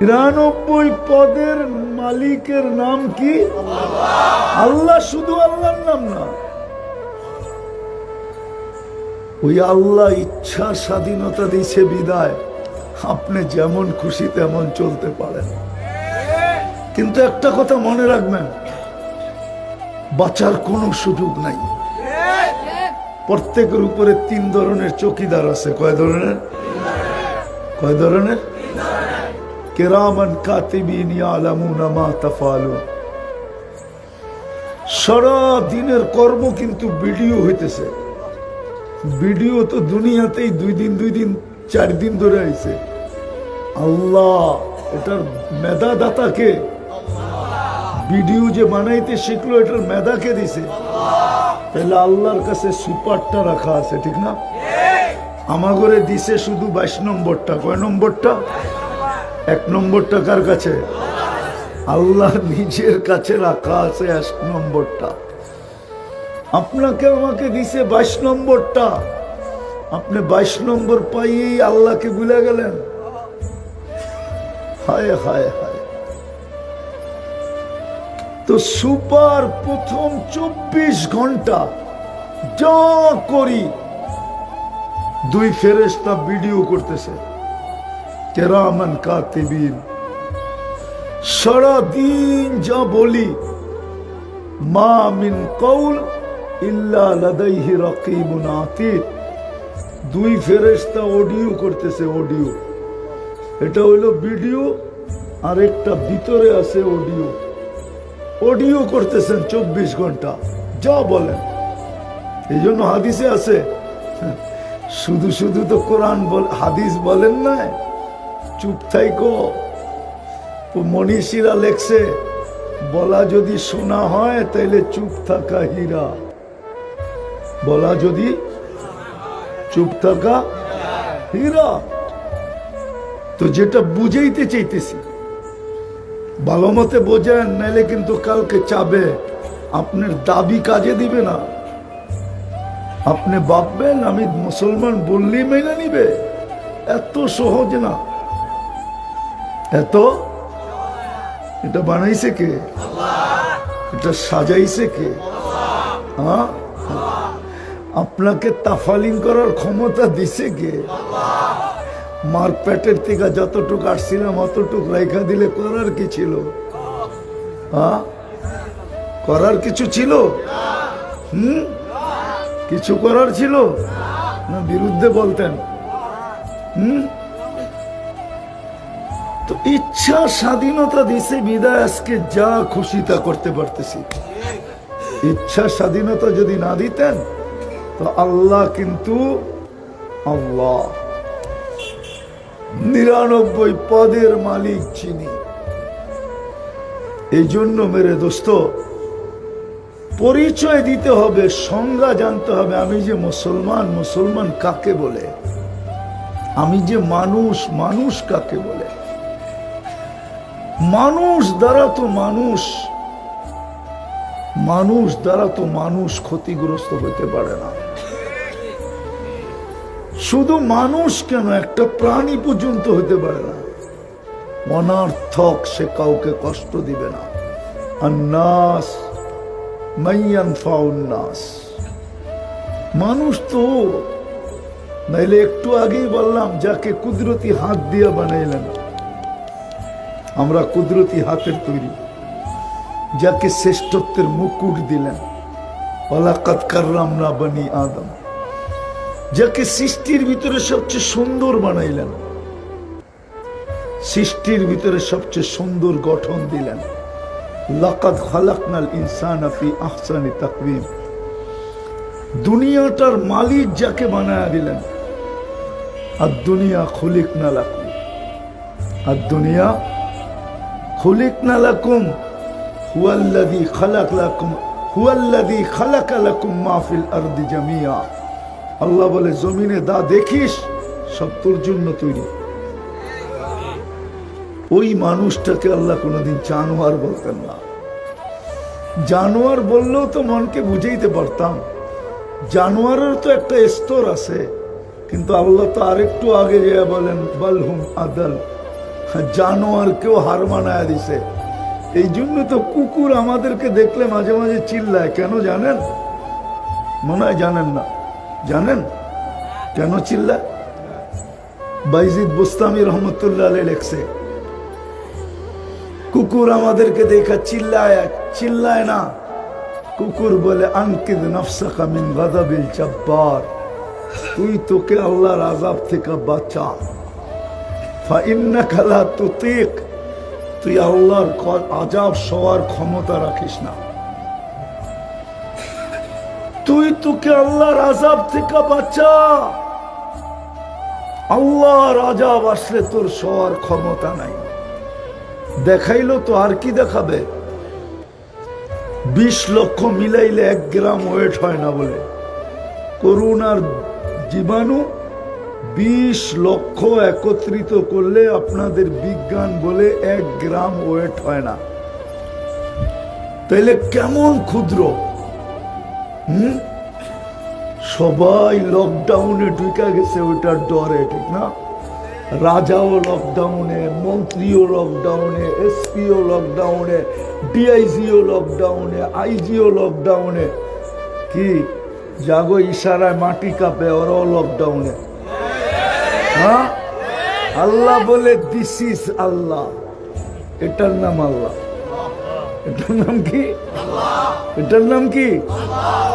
৯৯ পদের মালিকের নাম কি? আল্লাহ। শুধু আল্লাহর নাম না, ওই আল্লাহ ইচ্ছার স্বাধীনতা দিয়েছে বিদায় আপনি যেমন খুশি তেমন চলতে পারেন। কিন্তু একটা কথা মনে রাখবেন, বাঁচার কোনো সুযোগ নাই। প্রত্যেকের উপরে 3 ধরনের চৌকিদার আছে। কয় ধরনের? কয় ধরনের? কিরামান কাতিবিন ইয়ালামুনা মা তাফআলুন। সারা দিনের কর্ম কিন্তু ভিডিও হইতেছে। ভিডিও তো দুনিয়াতেই 2 দিন 4 দিন ধরে আইছে। আল্লাহ এটার মেধাদাতাকে, ভিডিও যে বানাইতে শিখলো এটার মেধাকে দিছে। তাহলে আল্লাহর কাছে সুপারটা রাখা আছে, ঠিক না? আমার ঘরে দিছে শুধু 22 নম্বরটা। কয় নম্বরটা? 1 নম্বরটা কার কাছে? আল্লাহ নিজের কাছে রাখা আছে 1 নম্বরটা। আপনাকে আমাকে দিছে 22 নম্বরটা। আপনি 22 নম্বর পাইয়েই আল্লাহকে ভুলে গেলেন। হায় হায় হায়। তো সুপার প্রথম 24 ঘন্টা যা করি 2 ফেরেশতা ভিডিও করতেছে, কিরামান কাতিবিন। সারা দিন যা বলি, মা মিন কওল ইল্লা লাদাইহি রাকিবুন আতীদ। 2 ফেরেশতা অডিও করতেছে, অডিও। এটা হইলো ভিডিও, আর একটা ভিতরে আছে অডিও। অডিও করতেছেন 24 ঘন্টা যা বলেন। এই জন্য হাদিসে আছে, শুধু শুধু তো কোরআন হাদিস বলেন না, চুপ থাইকো। মনীষীরা লেখছে, বলা যদি শোনা হয় তাইলে চুপ থাকা হীরা। বলা যদি চুপ থাকা হীরা। তো যেটা বুঝাইতে চাইতেছি ভালো মতে বোঝেন, নাইলে কিন্তু কালকে চাবে আপনার দাবি কাজে দিবে না। আপনি ভাববেন আমি মুসলমান বললেই মেনে নিবে। এত সহজ না। এত এটা বানাইছে কে? এটা সাজাইছে কে? হ্যাঁ, আপনাকে তাফালিং করার ক্ষমতা দিছে কে? মার পেটের থেকে যতটুকু আসছিলাম অতটুকু রেখা দিলে করার কি ছিল? হ্যাঁ, করার কিছু ছিল? কিছু করার ছিল না? বিরুদ্ধে বলতেন? তো ইচ্ছা স্বাধীনতা দিছে বিদায় আজকে যা খুশি তা করতে পারতেছি। ইচ্ছা স্বাধীনতা যদি না দিতেন তো আল্লাহ কিন্তু আল্লাহ 99 পদের মালিক চিনি। এই জন্য মেরে দোস্ত, পরিচয় দিতে হবে, সংজ্ঞা জানতে হবে। আমি যে মুসলমান, মুসলমান কাকে বলে? আমি যে মানুষ, মানুষ কাকে বলে? মানুষ দ্বারা তো মানুষ, মানুষ দ্বারা তো মানুষ ক্ষতিগ্রস্ত হতে পারে না। শুধু মানুষ কেন, একটা প্রাণী পর্যন্ত হতে পারে না অনর্থক। সে কাউকে কষ্ট দিবে না। আন্নাস মাইয়ানফাউন নাস। মানুষ তো, নাইলে একটু আগেই বললাম, যাকে কুদরতি হাত দিয়া বানাইলেন, আমরা কুদরতি হাতের তৈরি, যাকে শ্রেষ্ঠত্বের মুকুট দিলেন, ওয়ালাকাদ কাররামনা বনি আদম, যাকে সৃষ্টির ভিতরে সবচেয়ে সুন্দর বানাইলেন, সৃষ্টির ভিতরে সবচেয়ে সুন্দর গঠন দিলেন। লাকাদ খালাকনাল ইনসানা ফি আহসানি তাকওয়িম। দুনিয়াটার মালিক যাকে বানায়া দিলেন, আর দুনিয়া খুলিকনা লাকুম, আর দুনিয়া খুলিকনা লাকুম হুয়াল্লাযী খালাক লাকুম হুয়াল্লাযী খালাকা লাকুম মা ফিল আরদি জামিয়া। আল্লাহ বলে, জমিনে দা দেখিস সব তোর জন্য তৈরি। ওই মানুষটাকে আল্লাহ কোনোদিন জানোয়ার বলতেন না। জানোয়ার বললেও তো মনকে বুঝাইতে পারতাম, জানোয়ারের তো একটা স্তর আছে। কিন্তু আল্লাহ তো আরেকটু আগে যেয়ে বলেন, বালহুম আদাল, জানোয়ারকেও হার মানায় দিছে। এই জন্য তো কুকুর আমাদেরকে দেখলে মাঝে মাঝে চিল্লায়, কেন জানেন? মনে হয় জানেন না। জানেন কেন চিল্লায়? বাইজিদ বুস্তামি রহমতুল্লাহ আলাইহি লেখছে, কুকুর আমাদেরকে দেখা চিল্লায়, চিল্লায় না, কুকুর বলে আনকিদ নফসাকা মিন গাযাবিল জব্বার, তুই তোকে আল্লাহর আযাব থেকে বাঁচা। ফাইন্নাকা লা তুতিক, তুই আল্লাহর আযাব সওয়ার ক্ষমতা রাখিস না। তুই তোকে আল্লাহর আযাব থেকে বাঁচা। আল্লাহর আযাব আসলে তোর সওয়ার ক্ষমতা নাই। দেখাইলো তো আর কি দেখাবে? 20 লক্ষ মিলাইলে 1 গ্রাম ওয়েট হয় না বলে। করোনার জীবাণু 20 লক্ষ একত্রিত করলে আপনাদের বিজ্ঞান বলে 1 গ্রাম ওয়েট হয় না। তাইলে কেমন ক্ষুদ্র। সবাই লকডাউনে ঢুকে গেছে ওইটার ডরে, ঠিক না? রাজাও লকডাউনে, মন্ত্রীও লকডাউনে, এসপিও লকডাউনে, ডিআইজিও লকডাউনে, আইজিও লকডাউনে। কি জাগো ইশারায় মাটি কাঁপে, ওরাও লকডাউনে। হ্যাঁ, আল্লাহ বলে দিস ইজ আল্লাহ, এটার নাম আল্লাহ। এটার নাম কি? এটার নাম কি?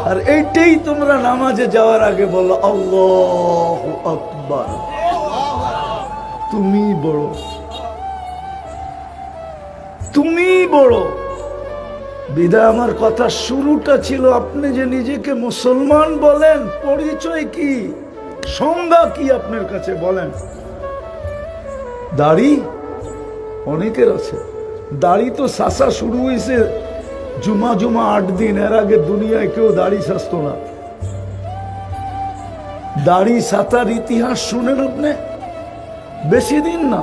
আর এইটাই তোমরা নামাজে যাওয়ার আগে বলো, আল্লাহু আকবার। তুমি বড়, তুমি বড়। বিদায় আমার কথা শুরুটা ছিল, আপনি যে নিজেকে মুসলমান বলেন, পরিচয় কি, সংজ্ঞা কি আপনার কাছে বলেন? দাড়ি অনেকের আছে, দাড়ি তো সাসা শুরু হয়েছে জুমা 8 দিন। এর আগে দুনিয়ায় কেউ দাড়ি সাজত না। দাড়ি সাতার ইতিহাস শুনেন আপনি? বেশি দিন না,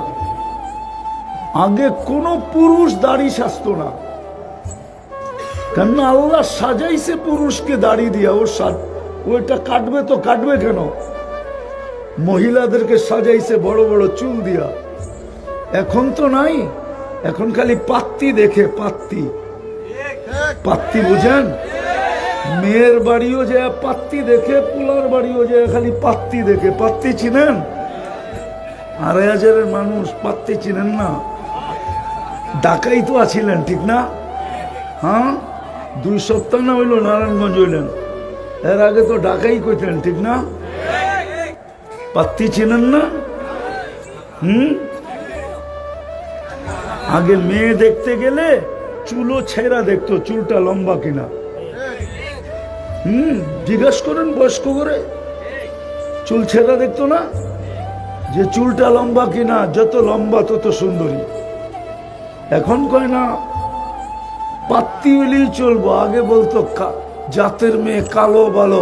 আগে কোন পুরুষ দাড়ি সাজত না। কেন? আল্লাহ সাজাইছে পুরুষকে দাড়ি দিয়া। ওইটা কাটবে তো কাটবে কেন? মহিলাদেরকে সাজাইছে বড় বড় চুল দিয়া। এখন তো নাই, এখন খালি পাত্তি দেখে। পাত্তি, পাত্তি বুঝেন? মেয়ের বাড়িও যায় পাত্তি দেখে, পোলার বাড়িও যায় খালি পাত্তি দেখে। পাত্তি চিনেন? 2,500 মানুষ পাত্তি চিনেন না? ঢাকাই তো আছিলেন, ঠিক না? হ্যাঁ, 2 সপ্তাহ না হইল নারায়ণগঞ্জ হইলেন। এর আগে তো ঢাকাই কইতেন, ঠিক না? পাত্তি চিনেন না? আগে মেয়ে দেখতে গেলে চুলও ছেঁড়া দেখতো, চুলটা লম্বা কিনা। জিজ্ঞাসা করেন বয়স্ক করে, চুল ছেঁড়া দেখতো না, যে চুলটা লম্বা কিনা। যত লম্বা তত সুন্দরী। এখন কয় না পাত্তি হইলেই চলবো। আগে বলতো জাতের মেয়ে কালো ভালো,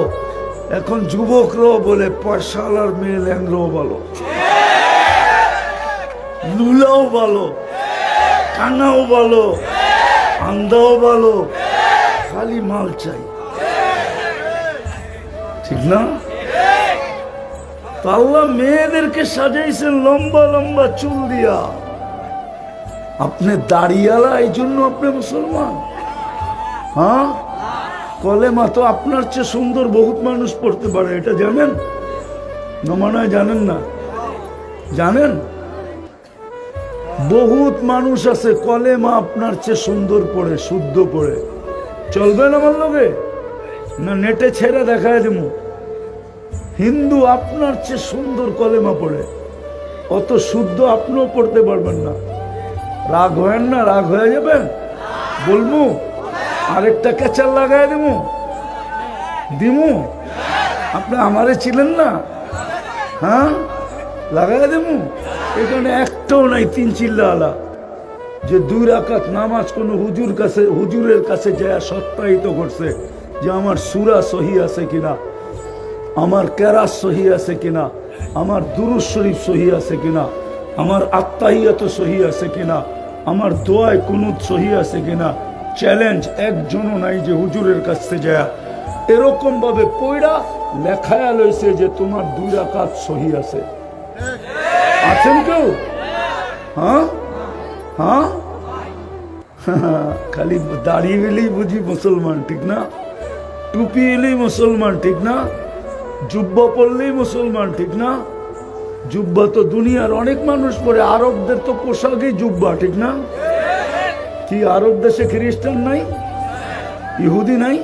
এখন যুবকরাও বলে পয়সাওয়ালার মেয়ে ল্যাংড়াও ভালো, লুলাও ভালো, কানাও ভালো, আন্দাও ভালো, খালি মাল চাই, ঠিক না? আল্লাহ মেয়েদেরকে সাজাইছেন লম্বা লম্বা চুল দিয়া। আপনি দাড়িয়ালা, এই জন্য আপনি মুসলমান? হ্যাঁ, কলেমা তো আপনার চেয়ে সুন্দর বহুত মানুষ পড়তে পারে, এটা জানেন না? মনে হয় জানেন না। জানেন, বহুত মানুষ আছে কলেমা আপনার চেয়ে সুন্দর পড়ে, শুদ্ধ পড়ে। চলবেন আমার লগে? না নেটে ছেড়ে দেখায় দেব? হিন্দু আপনার চেয়ে সুন্দর কলেমা পড়ে, অত শুদ্ধ আপনিও পড়তে পারবেন না। রাগ হয়েন না, রাগ হয়ে যাবেন। বলবো আরেকটা ক্যাচার লাগাই দেবো, দিমু। আপনি আমারে ছিলেন না? হ্যাঁ, লাগাই দেবো। এখানে একটাও নাই 3 চিল্লা যে 2 রাকাত নামাজ কোন হুজুরের কাছে যায় সত্যায়িত করছে যে আমার সূরা সহি আছে কিনা, আমার কেরাত সহি আছে কিনা, আমার দুরূদ শরীফ সহি আছে কিনা, আমার আত্তাহিয়াত সহি আছে কিনা, আমার দোয়ায় কুনুত সহি আছে কিনা। চ্যালেঞ্জ একজনও নাই যে হুজুরের কাছে যায় এরকম ভাবে পড়া লেখায়া লইছে যে তোমার 2 রাকাত সহি আছে। আছেন কেউ? হ্যাঁ হ্যাঁ খালি দাড়ি এলেই বুঝি মুসলমান, ঠিক না? টুপি এলেই মুসলমান, ঠিক না? জুব্বা পরলেই মুসলমান, ঠিক না? জুব্বা তো দুনিয়ার অনেক মানুষ পরে, আরবদের তো পোশাকই জুব্বা, ঠিক না? কি আরব দেশে খ্রিস্টান নাই, ইহুদি নাই?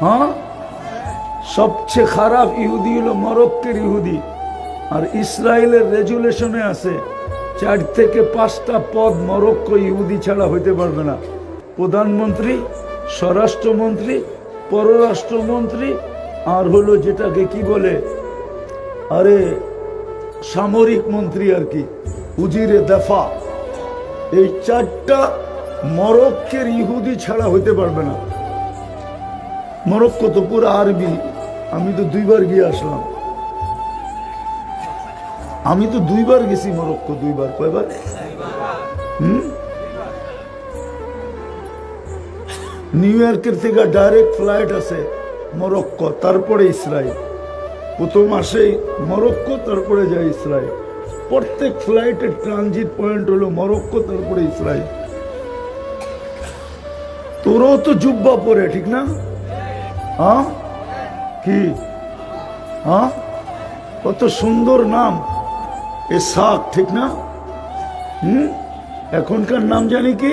হ্যাঁ, সবচেয়ে খারাপ ইহুদি হলো মরক্কোর ইহুদি। আর ইসরায়েলের রেজুলেশনে আছে 4 থেকে 5টা পদ মরক্কো ইহুদি ছাড়া হইতে পারবে না। প্রধানমন্ত্রী, স্বরাষ্ট্রমন্ত্রী, পররাষ্ট্রমন্ত্রী, আর হলো যেটাকে কি বলে, আরে সামরিক মন্ত্রী আর কি, উজিরে দফা, এই 4টা মরক্কোর ইহুদি ছাড়া হইতে পারবে না। মরক্কো তো পুরো আরবি, আমি তো 2বার গিয়ে আসলাম। আমি তো 2বার গেছি মরক্কো, 2বার। কয়বার? নিউ ইয়র্কের থেকে ডাইরেক্ট ফ্লাইট আছে মরক্কো, তারপরে ইসরায়েল। প্রথম আসে মরক্কো, তারপরে যায় ইসরায়েল। প্রত্যেক ফ্লাইটের ট্রানজিট পয়েন্ট হলো মরক্কো, তারপরে ইসরায়েল। তোরও তো জুব্বা পরে, ঠিক না? হ্যাঁ, কি? হ্যাঁ, কত সুন্দর নাম ইসহাক, ঠিক না? এখনকার নাম জানি কি?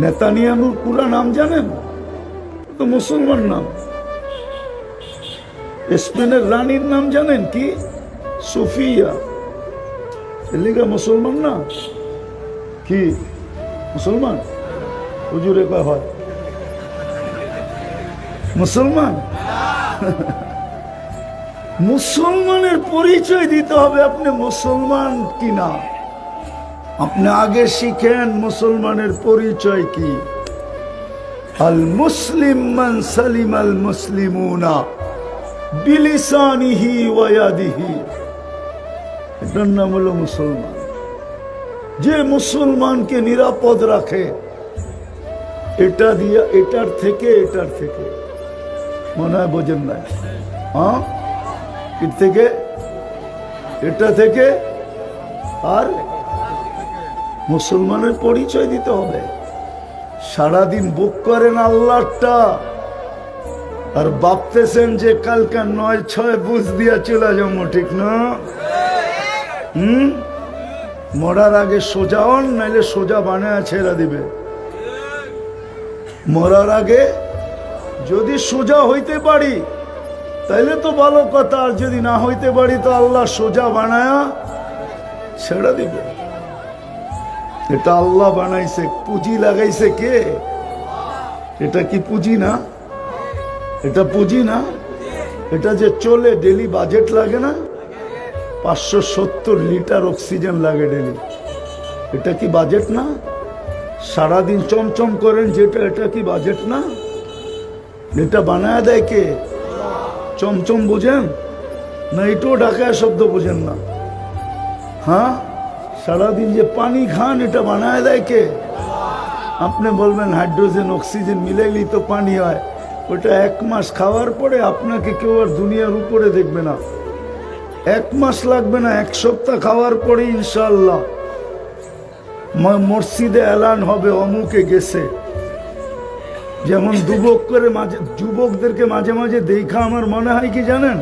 নেতানিয়াহুর পুরা নাম জানেন তো? মুসলমান নাম। স্পেনের রানীর নাম জানেন কি? সোফিয়া। এলিগা মুসলমান না? কি মুসলমান? হুজুরে কয় হয় মুসলমান। মুসলমানের পরিচয় দিতে হবে আপনি মুসলমান কিনা। আপনি আগে শিখেন মুসলমানের পরিচয় কি। আল মুসলিম মান সালিম আল মুসলিমুনা বিলিসানিহি ওয়া ইয়াদিহি, এটার নাম হলো মুসলমান। যে মুসলমানকে নিরাপদ রাখে এটা দিয়া, এটার থেকে মনে হয় বোঝেন না? হ্যাঁ, এর থেকে, এটা থেকে, আর মুসলমানের পরিচয় দিতে হবে। সারাদিন বুক করেন আল্লাহটা, আর ভাবতেছেন যে কালকে 9-6 বুঝ দিয়া চলে যাবো, ঠিক না? মরার আগে সোজা হন, নাইলে সোজা বানায় ছেড়া দিবে। মরার আগে যদি সোজা হইতে পারি তাইলে তো ভালো কথা, আর যদি না হইতে পারি তো আল্লাহ সোজা বানায়া ছেড়া দিবে। এটা আল্লাহ বানাইছে, পুঁজি লাগাইছে কে? এটা কি পুঁজি না? এটা পুঁজি না? এটা যে চলে, ডেলি বাজেট লাগে না? 570 লিটার অক্সিজেন লাগে ডেলি। এটা কি বাজেট না? সারাদিন চমচম করেন যেটা, এটা কি বাজেট না? এটা বানায় দেয় কে? চমচম বোঝেন না? এটাও ঢাকায় শব্দ বোঝেন না? হ্যাঁ, সারাদিন যে পানি খান, এটা বানায় দেয় কে? আপনি বলবেন হাইড্রোজেন অক্সিজেন মিলাইলেই তো পানি হয়। ওটা 1 মাস খাওয়ার পরে আপনাকে কেউ আর দুনিয়ার উপরে দেখবে না। 1 মাস লাগবে না, 1 সপ্তাহ খাওয়ার পরে ইনশাআল্লাহ মসজিদে এলান হবে অমুকে গেছে। যেমন যুবকদেরকে মাঝে মাঝে দেখা আমার মনে হয় কি জানেন,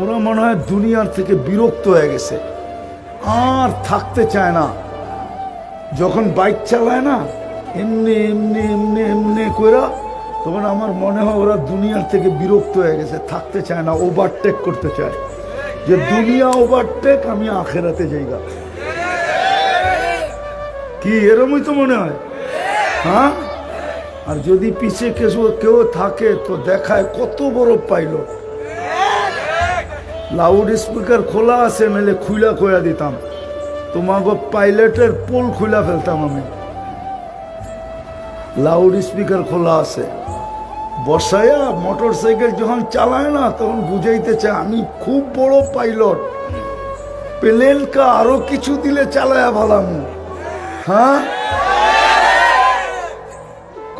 ওরা মনে হয় দুনিয়ার থেকে বিরক্ত হয়ে গেছে, আর থাকতে চায় না। যখন বাইক চালায় না এমনি এমনি এমনি এমনি করে, তখন আমার মনে হয় ওরা দুনিয়ার থেকে বিরক্ত হয়ে গেছে, থাকতে চায় না, ওভারটেক করতে চায়, যে দুনিয়া ওভারটেক, আমি আখেরাতে যাইগা। কি এরমই তো মনে হয়? হ্যাঁ, আর যদি পিছে কেউ থাকে তো দেখায় কত বড় পাইলট। লাউড স্পিকার খোলা আছে, নাহলে খুলা কয়া দিতাম, তোমাকে পাইলটের পোল খুলা ফেলতাম আমি। লাউড স্পিকার খোলা আছে, বসায়া মোটর সাইকেল যখন চালায় না তখন বুঝাইতে চায় আমি খুব বড় পাইলট, প্লেনকে আরো কিছু দিলে চালায়া ভালাম। হ্যাঁ,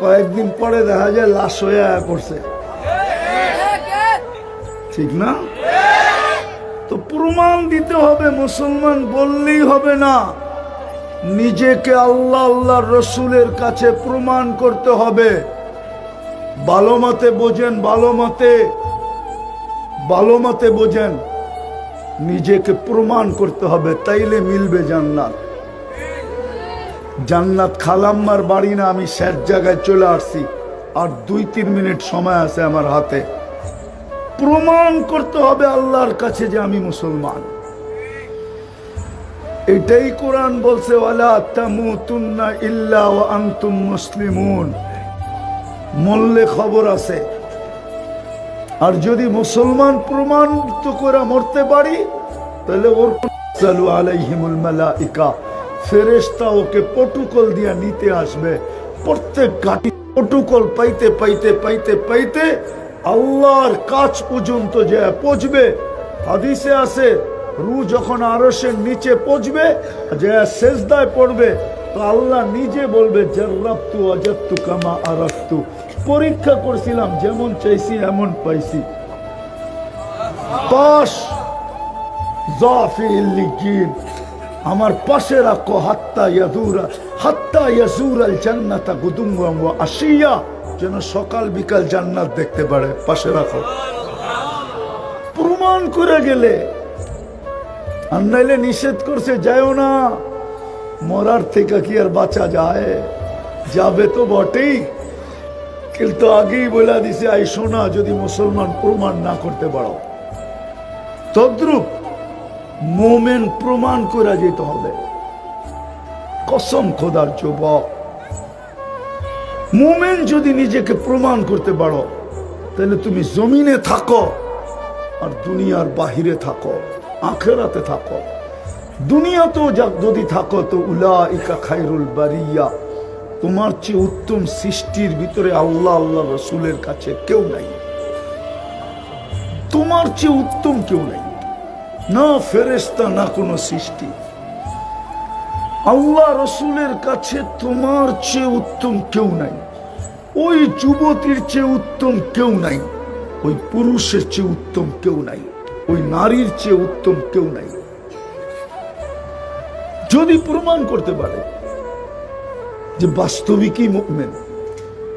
কয়েকদিন পরে দেখা যায় লাশ হয়ে করছে, ঠিক না? তো পুরো প্রমাণ দিতে হবে, মুসলমান বললেই হবে না, নিজেকে আল্লাহ আল্লাহর রসুলের কাছে প্রমাণ করতে হবে। ভালো মতে বোঝেন, ভালো মতে বোঝেন, নিজেকে প্রমাণ করতে হবে, তাইলে মিলবে জান্নাত। জান্নাত খালাম্মার বাড়ি না, আমি শেষ জায়গায় চলে আসছি, আর 2-3 মিনিট সময় আছে আমার হাতে। প্রমাণ করতে হবে আল্লাহর কাছে যে আমি মুসলমান। এটাই কোরআন বলছে, ওয়ালা তামুতুন্না ইল্লা ওয়া আনতুম মুসলিমুন। মরলে খবর আছে। আর যদি মুসলমান প্রমাণিত করে মরতে পারি, তাহলে ওর সালু আলাইহিমুল মালাইকা, ফেরেশতা ওকে প্রটোকল দিয়ে নিতে আসবে। প্রত্যেক ঘাটি প্রটোকল পাইতে পাইতে পাইতে পাইতে আল্লাহর কাছ পর্যন্ত যে পৌঁছবে। হাদিসে আছে, রূহ যখন আরশের নিচে পৌঁছবে, যে সেজদায় পড়বে, তো আল্লাহ নিজে বলবে, জাররাবতু ওয়াজাদতু কামা আরাফতু, পরীক্ষা করছিলাম, যেমন চাইছি এমন পাইছি। পাশ জাফি ইল্লিকিন, আমার পাশে রাখো, হাত্তা ইয়াজুরাল জান্নাতা গুদুম ওয়া আশিয়া, যেন সকাল বিকাল জান্নাত দেখতে পারে, পাশে রাখো। প্রমাণ করে গেলে, আর নাইলে নিষেধ করছে, যায়ও না। মরার থেকে কি আর বাঁচা যায়? যাবে তো বটেই, কিন্তু আগেই বলে দিছে, আইসো না যদি মুসলমান প্রমাণ না করতে পারো। তদ্রূপ মোমেন প্রমাণ করে যেতে হবে। কসম খোদার যুবক, মোমেন যদি নিজেকে প্রমাণ করতে পারো, তাহলে তুমি জমিনে থাকো আর দুনিয়ার বাহিরে থাকো, আখিরাতে থাকো। দুনিয়াতেও যদি থাকো তো উলাইকা খায়রুল বারিয়া, তোমার চেয়ে উত্তম সৃষ্টির ভিতরে আল্লাহ আল্লাহ রসুলের কাছে কেউ নাই। তোমার চেয়ে উত্তম কেউ নাই, না ফেরেশতা, না কোনো সৃষ্টি। আল্লাহ রসুলের কাছে তোমার চেয়ে উত্তম কেউ নাই। ওই যুবতীর চেয়ে উত্তম কেউ নাই, ওই পুরুষের চেয়ে উত্তম কেউ নাই, ওই নারীর চেয়ে উত্তম কেউ নাই। যদি প্রমাণ করতে পারে যে বাস্তবিকই মুমিন,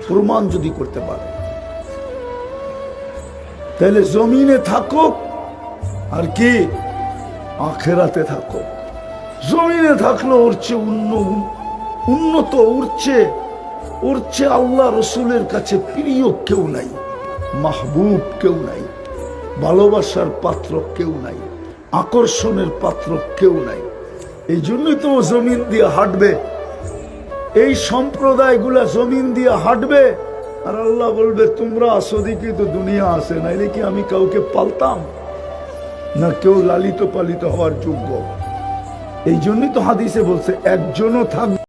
প্রমাণ যদি করতে পারে, তাহলে জমিনে থাকো আর কি আখিরাতে থাকো। জমিনে থাকলে ওর চেয়ে উন্নত, ওর চেয়ে আল্লাহ রসুলের কাছে প্রিয় কেউ নাই, মাহবুব কেউ নাই, ভালোবাসার পাত্র কেউ নাই, আকর্ষণের পাত্র কেউ নাই। এই জন্যই তো জমিন দিয়ে হাঁটবে, এই সম্প্রদায়গুলা জমিন দিয়ে হাঁটবে। আর আল্লাহ বলবে, তোমরা আসো দেখি তো দুনিয়া আসে, নাইলে কি আমি কাউকে পালতাম না? কেউ লালিত পালিত হওয়ার যোগ্য। এই জন্যই তো হাদিসে বলছে, একজনও থাকবে